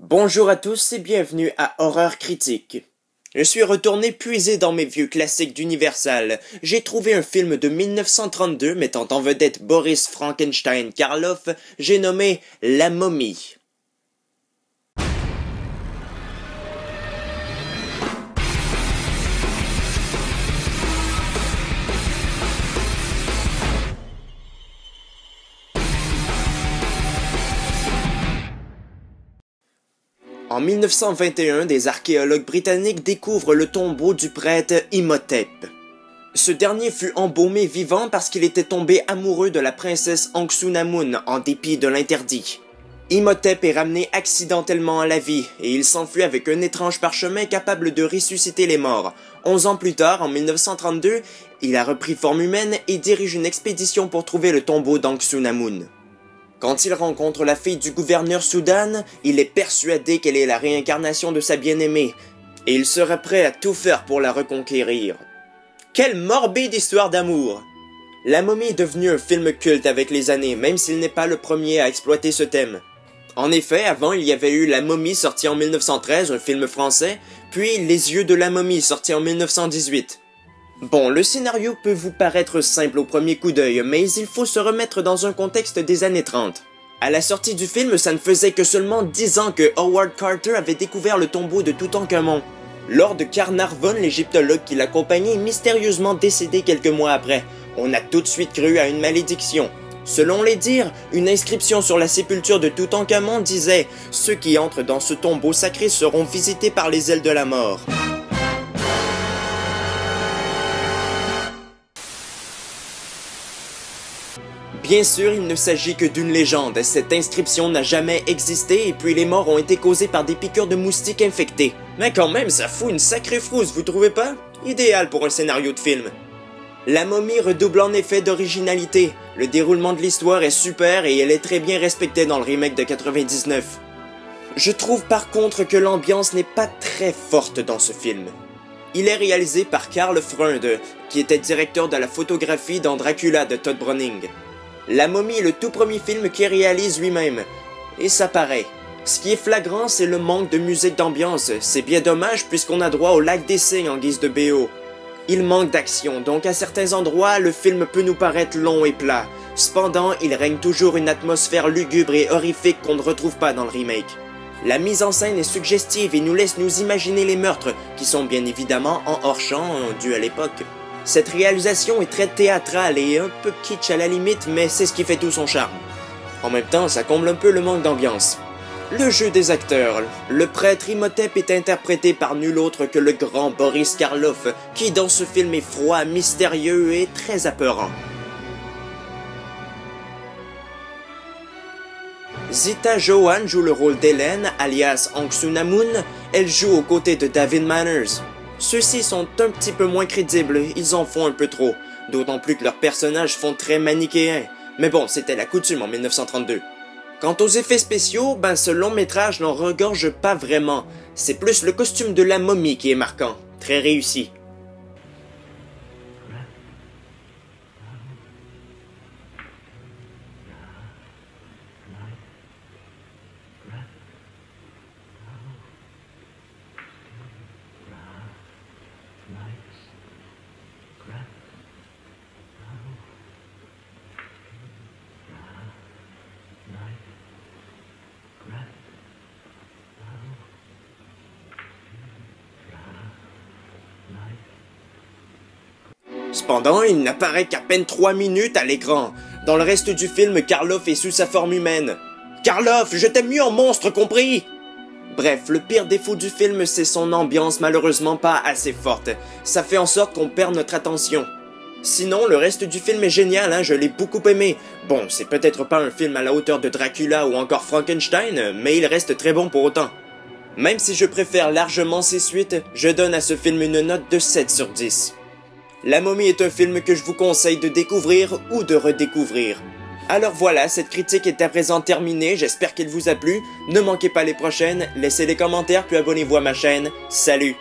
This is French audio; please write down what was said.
Bonjour à tous et bienvenue à Horreur Critique. Je suis retourné puiser dans mes vieux classiques d'Universal. J'ai trouvé un film de 1932 mettant en vedette Boris Frankenstein Karloff, j'ai nommé La Momie. En 1921, des archéologues britanniques découvrent le tombeau du prêtre Imhotep. Ce dernier fut embaumé vivant parce qu'il était tombé amoureux de la princesse Anck-su-namun en dépit de l'interdit. Imhotep est ramené accidentellement à la vie et il s'enfuit avec un étrange parchemin capable de ressusciter les morts. 11 ans plus tard, en 1932, il a repris forme humaine et dirige une expédition pour trouver le tombeau d'Anck-su-namun. Quand il rencontre la fille du gouverneur Soudan, il est persuadé qu'elle est la réincarnation de sa bien-aimée, et il serait prêt à tout faire pour la reconquérir. Quelle morbide histoire d'amour! La Momie est devenue un film culte avec les années, même s'il n'est pas le premier à exploiter ce thème. En effet, avant il y avait eu La Momie sorti en 1913, un film français, puis Les yeux de la momie sorti en 1918. Bon, le scénario peut vous paraître simple au premier coup d'œil, mais il faut se remettre dans un contexte des années 30. À la sortie du film, ça ne faisait que seulement 10 ans que Howard Carter avait découvert le tombeau de Toutankhamon. Lord Carnarvon, l'égyptologue qui l'accompagnait, est mystérieusement décédé quelques mois après. On a tout de suite cru à une malédiction. Selon les dires, une inscription sur la sépulture de Toutankhamon disait « Ceux qui entrent dans ce tombeau sacré seront visités par les ailes de la mort ». Bien sûr, il ne s'agit que d'une légende, cette inscription n'a jamais existé et puis les morts ont été causées par des piqûres de moustiques infectés. Mais quand même, ça fout une sacrée frousse, vous trouvez pas? Idéal pour un scénario de film. La Momie redouble en effet d'originalité, le déroulement de l'histoire est super et elle est très bien respectée dans le remake de 99. Je trouve par contre que l'ambiance n'est pas très forte dans ce film. Il est réalisé par Karl Freund, qui était directeur de la photographie dans Dracula de Todd Browning. La Momie est le tout premier film qu'il réalise lui-même, et ça paraît. Ce qui est flagrant, c'est le manque de musique d'ambiance, c'est bien dommage puisqu'on a droit au lac des cygnes en guise de BO. Il manque d'action, donc à certains endroits, le film peut nous paraître long et plat. Cependant, il règne toujours une atmosphère lugubre et horrifique qu'on ne retrouve pas dans le remake. La mise en scène est suggestive et nous laisse nous imaginer les meurtres, qui sont bien évidemment en hors-champ, dû à l'époque. Cette réalisation est très théâtrale et un peu kitsch à la limite, mais c'est ce qui fait tout son charme. En même temps, ça comble un peu le manque d'ambiance. Le jeu des acteurs. Le prêtre Imhotep est interprété par nul autre que le grand Boris Karloff, qui dans ce film est froid, mystérieux et très apeurant. Zita Johan joue le rôle d'Hélène, alias Anck-su-namun, elle joue aux côtés de David Manners. Ceux-ci sont un petit peu moins crédibles, ils en font un peu trop, d'autant plus que leurs personnages font très manichéens. Mais bon, c'était la coutume en 1932. Quant aux effets spéciaux, ce long métrage n'en regorge pas vraiment. C'est plus le costume de la momie qui est marquant, très réussi. Cependant, il n'apparaît qu'à peine 3 minutes à l'écran. Dans le reste du film, Karloff est sous sa forme humaine. Karloff, je t'aime mieux en monstre, compris? Bref, le pire défaut du film, c'est son ambiance malheureusement pas assez forte. Ça fait en sorte qu'on perd notre attention. Sinon, le reste du film est génial, je l'ai beaucoup aimé. Bon, c'est peut-être pas un film à la hauteur de Dracula ou encore Frankenstein, mais il reste très bon pour autant. Même si je préfère largement ses suites, je donne à ce film une note de 7 sur 10. La Momie est un film que je vous conseille de découvrir ou de redécouvrir. Alors voilà, cette critique est à présent terminée, j'espère qu'elle vous a plu. Ne manquez pas les prochaines, laissez des commentaires puis abonnez-vous à ma chaîne. Salut!